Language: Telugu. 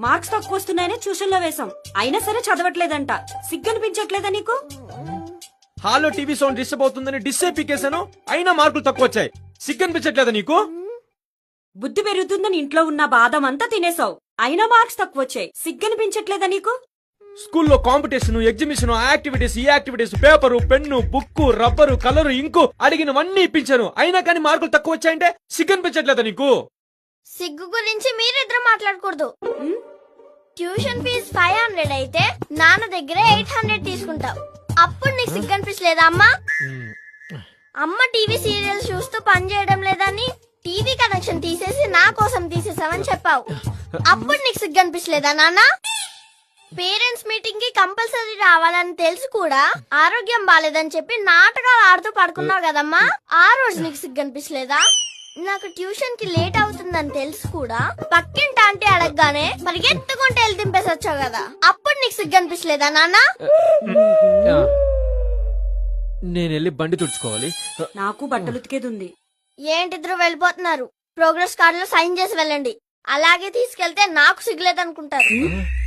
మార్క్స్ తక్కువ వస్తున్నాయని ట్యూషన్ లో వేశాం, అయినా సరే చదవట్లేదంట. సిగ్గనిపించట్లేదా నీకు? హాల్లో టీవీ సౌండ్ డిస్టర్బ్ అవుతుందని డిస్సే పీకేశాను, అయినా మార్కులు తక్కువ వచ్చాయి. సిగ్గనిపించట్లేదా నీకు? బుద్ధి పెరుగుతుందని ఇంట్లో ఉన్న బాదం అంతా తినేసావు, అయినా మార్క్స్ తక్కువ వచ్చాయి. సిగ్గనిపించట్లేదా నీకు? స్కూల్లో కాంపిటీషన్, ఎగ్జిబిషన్, యాక్టివిటీస్, ఈ activities, paper, pen, book, rubber, colour, ink అడిగినవన్నీ ఇప్పించాను, అయినా కానీ మార్కులు తక్కువ వచ్చాయంటే సిగ్గనిపించట్లేదా నీకు? సిగ్గు గురించి మీరిద్దరు మాట్లాడకూడదు. ట్యూషన్ ఫీజు 500 అయితే నాన్న దగ్గర 800 తీసుకుంటావు. అప్పుడు నీకు సిగ్గు అనిపించలేదా అమ్మా? అమ్మ టీవీ సీరియల్స్ చూస్తూ పని చేయడం లేదని టీవీ కనెక్షన్ తీసేసి నా కోసం తీసేసావని చెప్పావు. అప్పుడు నీకు సిగ్గు అనిపించలేదా నాన్న? పేరెంట్స్ మీటింగ్ కి కంపల్సరీ రావాలని తెలిసి కూడా ఆరోగ్యం బాలేదని చెప్పి నాటకాలు ఆడుతూ పడుకున్నావు కదమ్మా, ఆ రోజు నీకు సిగ్గు అనిపించలేదా? నాకు ట్యూషన్ కి లేట్ అవుతుందని తెలుసు కూడా పక్కింటి ఆంటీ అడగగానే పరిగెత్తుకుంటే వెళ్ళి దింపేసి వచ్చావు కదా, అప్పుడు నీకు సిగ్గు అనిపించలేదా నాన్న? నేను వెళ్ళి బండి తుడుచుకోవాలి. నాకు బట్టలు ఉతికేది ఉంది. ఏంటిద్దరు వెళ్ళిపోతున్నారు? ప్రోగ్రెస్ కార్డులో సైన్ చేసి వెళ్ళండి, అలాగే తీసుకెళ్తే నాకు సిగ్గులేదు అనుకుంటారు.